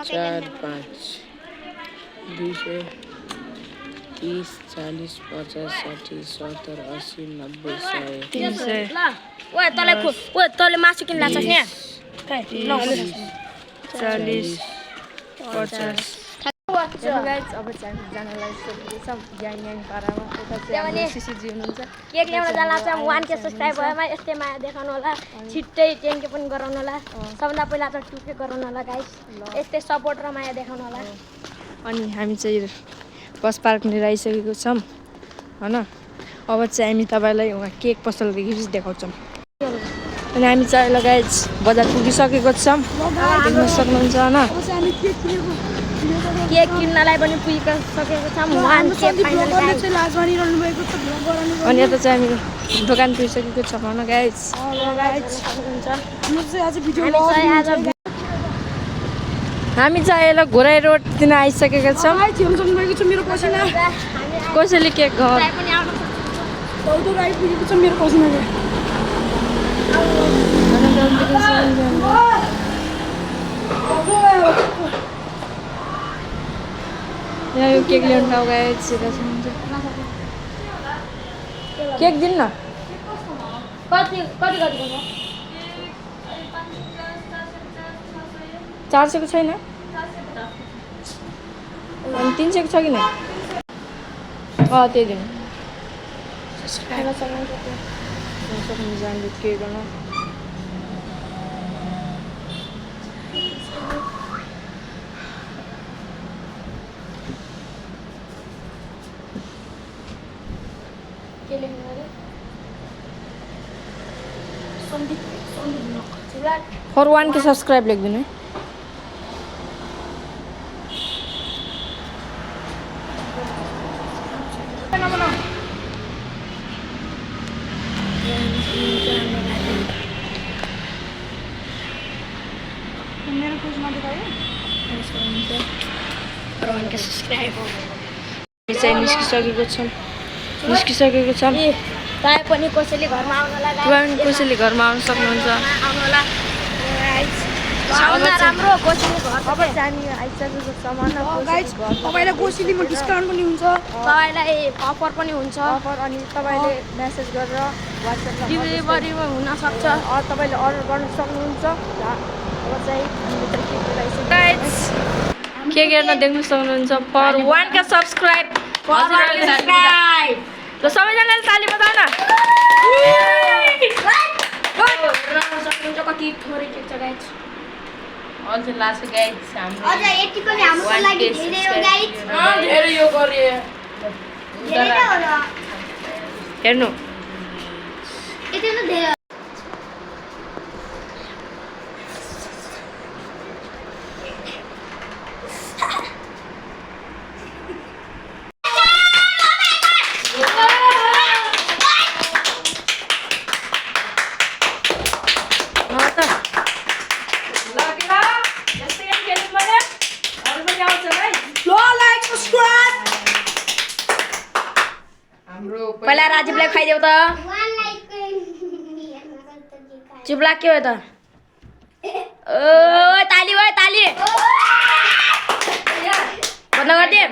4 5 200 30 40 50 60 70 80 90 100 ल ओए तँले मासु किन लाग्छ नि 40 50 देखो गाइस अब चाहिँ हामी जानलाई सोध्दै छौँ ग्याङ पारामा यता चाहिँ हाम्रो सिसिजी हुनुहुन्छ केक ल्याउन जाला चाहिँ 1K सब्स्क्राइब भएमा यस्तै माया देखाउनु होला छिट्टै 10K पनि गराउनु होला सबभन्दा पहिला त 2K गराउनु होला गाइस यस्तै सपोर्ट र माया देखाउनु होला अनि हामी चाहिँ बस पार्क लिएर आइसकेको छौँ हैन अब चाहिँ हामी तपाईलाई वहाँ केक पसल देखाउँछौँ अनि हामी चाहिँ गाइस बजार पुगिसकेको छौँ देख्न सक्नुहुन्छ हैन केक किन्नलाई पनि पुगिसकेको छौँ 1K फाइनल अनि यता चाहिँ हामी दोकान पुगिसकेको छौँ हैन गाइस हामी चाहिँ अहिले घोराई रोडतिर आइसकेका छौँ कसैले केक घर यहाँ यो केक ल्याउनु खाऊ गाइस केक दिनु न कति 400 को छैन अनि 300 को छ कि नै त्यही दिनु सक्नुहुन्छ हामीले के गर्नु फर 1K सब्सक्राइब लेखिदिनु है निस्किसकेको छौँ तपाईँ पनि कसैले घरमा आउन लाग्यो कसैले घरमा आउन सक्नुहुन्छ राम्रो कसैले घर अब चाहिँ आइसकेको सामान तपाईलाई कोसिलीमा डिस्काउन्ट पनि हुन्छ तपाईलाई अफर पनि हुन्छ अनि तपाईँले मेसेज गरेर वाट्सएपमा डेलिभरीमा हुन सक्छ तपाईँले अर्डर गर्न सक्नुहुन्छ अब चाहिँ केक हेर्न देख्न सक्नुहुन्छ पर 1K सब्सक्राइब र सबैजनाले ताली बजाउन कति थोरै केक छ गाइस अझ लास्ट गाइस हाम्रो अझ यति पनि हाम्रो लागि धेरै हो गाइस धेरै यो गरे धेरै हो र हेर्नु यति न धेरै पहिला राजीवलाई खाइदेऊ त चिप्ला के हो त ओ ताली ओए ताली बन्द गरिदिए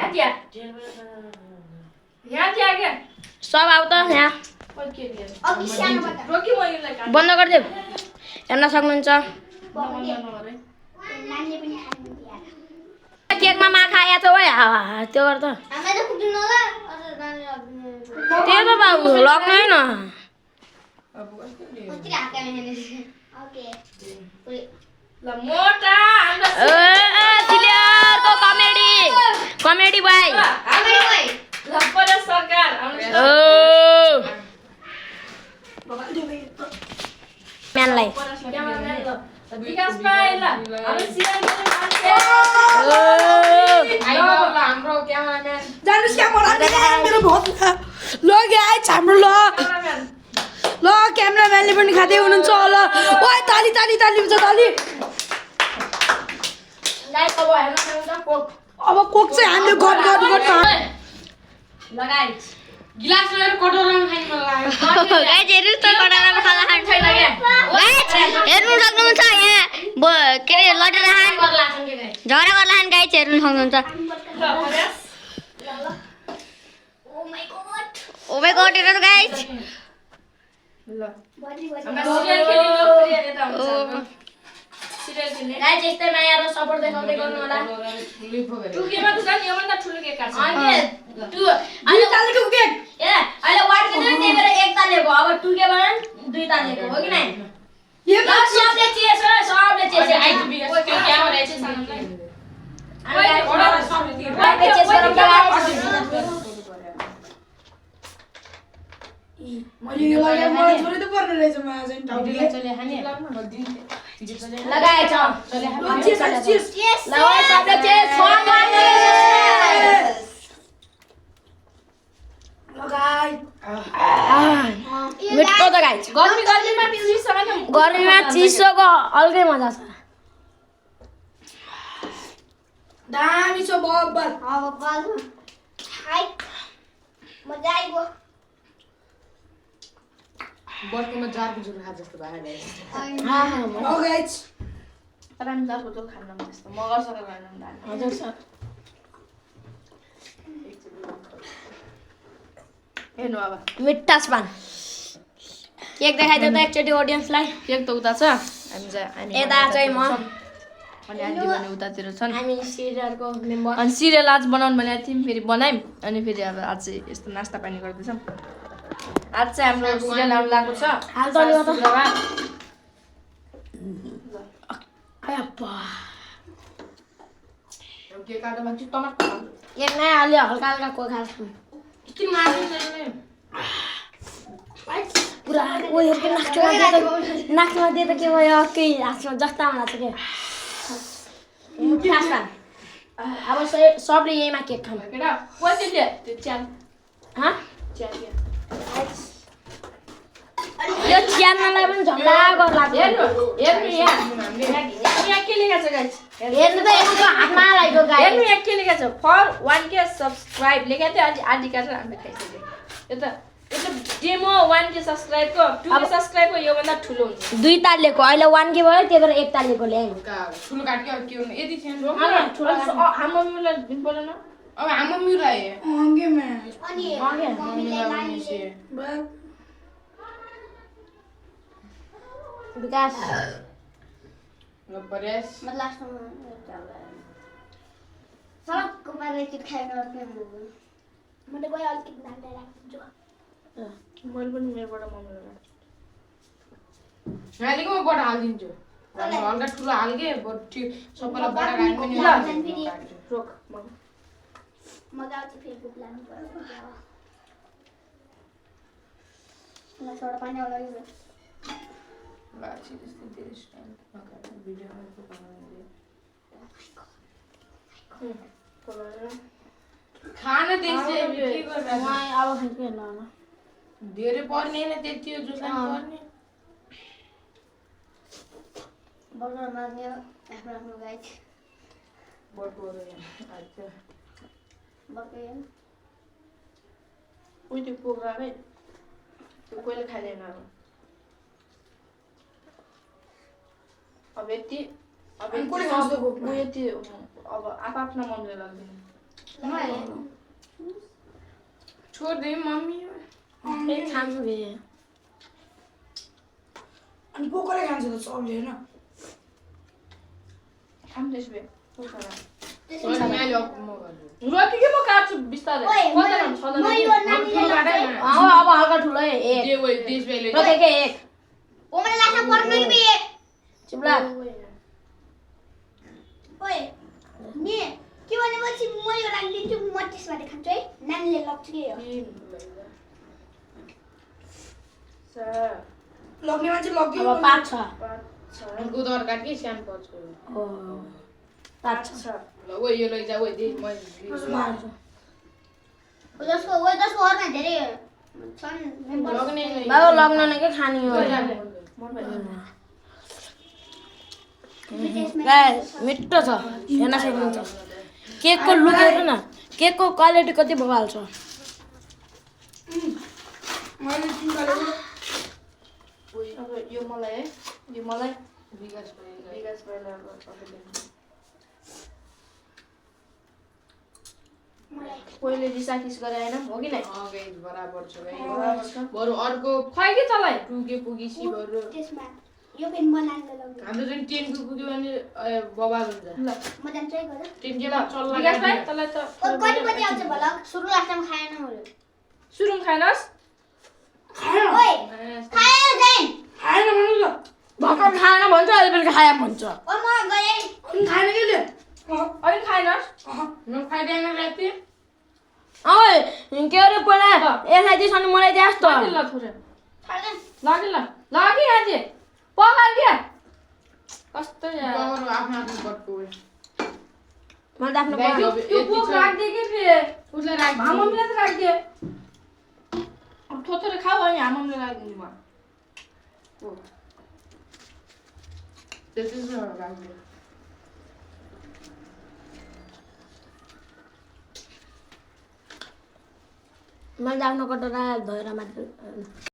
सब आऊ त यहाँ बन्द गरिदेऊ हेर्न सक्नुहुन्छ केकमा माखा आएको छ ओए त्यो गर त त्यो त बाबु लग्नु होइन सिलियरको कमेडी भाइ म्यानलाई हाम्रो क्यामेराम्यान जानुस् क्यामेराम्यान मेरो भोट ल गाइस हाम्रो ल क्यामेराम्यानले पनि खादै हुनुहुन्छ ल ओए ताली ताली ताली हुन्छ ताली अब कोक चाहिँ हामीले गट लगाइ गिलास लिएर कटोरामा खाइ मन लाग्यो गाइस हेर्नुस् त कटोरामा खाना खानु छैन के गाइस हेर्नु सक्नुहुन्छ यहाँ के अरे लडेर खान झगडा गर्ला खान गाइज हेर्नु सक्नुहुन्छ ओ माई गॉड हेर गाइज गाइज यस्तै माया र सपोर्ट देखाउँदै गर्नु होला टुकेमा त छ नि यो भन्दा ठुलो केक काट्छ अनि टु अहिले तालेको केक ए अहिले वाट के त्यही भएर एक तालेको अब टुके भने दुई तालेको हो कि नै यो सबले चेस आइटिबी के क्या रहेछ सानोलाई अनि सबले चेस गरेर मैले यो लगाए मलाई थोरै त पर्ने रहेछ म आज टाउले चले खाने लगाएछ चले चेस लगाए सबले चेस लगाइ मिठो त गाइस गर्मीमा चिसोको अलगै मजा छ दामी छ बब्बर मजा आइगयो बर्तमा जारको जुन खा जस्तो भयो हो गाइस तर हामी जारको जुन खान्न जस्तो मगर सर गर्न हजुर सर हेर्नु अब मिठास पान केक देखाइदियो त एकचोटि ऑडियन्सलाई केक त उता छ हामी यता चाहिँ म अनि आन्टी भने उतातिर छन् हामी सिरियलको मेम्बर अनि सिरियल आज बनाउनु भनेको थियौँ फेरि बनायौँ अनि फेरि अब आज चाहिँ यस्तो नास्ता पानी गर्दैछौँ आज चाहिँ हाम्रो सिरियल आउनु लागेको छ हाल त लियो त के काट्दा मान्छे टमाटर एक नै हाल्यो हल्का हल्का कोही खाल्छु किन मार्दैन पुरा उयोको नाकमा दिए त के भयो केही हातमा जस्ता हुँदा छ के खास पान अब सबले यहीमा केक खानु केटा कति ले त्यो च्यान हाँ च्यान यो च्यानलाई पनि झगडा गर्ला हेर्नु यहाँ के लेखेको छ गाइस हेर्नु त यसको हातमा लागेको गाई हेर्नु यहाँ के लेखेको छ फर 1K सब्स्क्राइब लेखेको थियो अनि आधी काटेर हामीले खाइसक्यो यो त डेमो 1K सब्स्क्राइबको 2K सब्स्क्राइबको यो भन्दा ठुलो हुन्छ दुई तालेको अहिले 1K भयो त्यही भएर एक तालेको ल्याएँ ठुलो काट्यो के गर्नु यति थिएन हाम्रो मिलाई दिन पर्दैन अब हाम्रो मिलाई मंगे में विकास बरेस सबको बारे चिट खाएर मैले गए अलिकति नाच्दै राख्छु मैले पनि मेरोबाट मम्मीलाई हालेको बडा हालिदिन्छु हल्का ठुलो हाल्के सबैलाई बडा राख्नु रोक मजा आउँछ फेरि भुक लाग्नु पर्यो ल सोडा पानी आउला यो खाना त्यसै के गर्नु अब खान्छु ल धेरै पर्ने हैन त्यति हो जुन पर्ने बर्गर मार्ने आफ्नो आफ्नो गाइस बर्गर अच्छा बर्गर उही त्यो प्रोग्रामै त्यो कोहीले खाँदैन अब यति अब आफ्नो मम्मीले लाग्दैन छोड्दै मम्मी एक खान्छु बे अनि कोकोले खान्छ त सबले हैन खाम त्यसबे रोटी के म काट्छु बिस्तारै अब हल्का ठुलो एक एक ओमले लासा पर्ने बे चुप लाग ओए नि के भनेपछि म यो राखिदिन्छु म त्यसबाट खान्छु है नानीले लग्छ के हो लग्ने मान्छे लग्यो अब 5 6 गोदर काट के स्यान पचको ओ 5 6 ल ओ यो लैजा ओ दे म जसको अर्मा धेरै छन् मेम्बर बाबा लग्न नै के खानी हो गाइस मिठो छ हेर्न सक्नुहुन्छ केकको लुक हेर्नु न केकको क्वालिटी कति बवाल छ मैले तिमीलाई अब यो मलाई है यो मलाई विकास पहिला पहिले रिसाकिस गरे हैन हो कि नै बराबर छ बरु अर्को खै के तलाई पुगी सिबहरु त्यसमा यो पेन बनाउन लाग्यो हाम्रो जुन 10 को पुग्यो भने बबाल हुन्छ ल म जान्छ है गरे 10 के चल्ला विकास भाइ तलाई त कति बजे आउँछ भला सुरु लास्टमा खाएन मैले सुरुङ खाइनस् खाएन ओइ खाएर जाइन खाएन भन्नु ल भर्खर खाएन भन्छ अहिले पनि खाया भन्छ ओ म गए अनि खाएन के ले अहिले खाइनस् म खाइदैन राति ओइ के अरे पहिला यसलाई चाहिँ सनी मलाई दियास् त ल थोरै खाएन लगे आज पकाएर के कस्तो यार बबाल आफ्नो आफ्नो बटको हो मलाई त आफ्नो ब्याग त्यो बुक राख्दे के फे उसले राख हाममले त राख्दे अब थोरै खाऊ अनि हाममले राख्दिनु म त्यसै राख्दे मैले आफ्नो कटोरा धोएर मात्र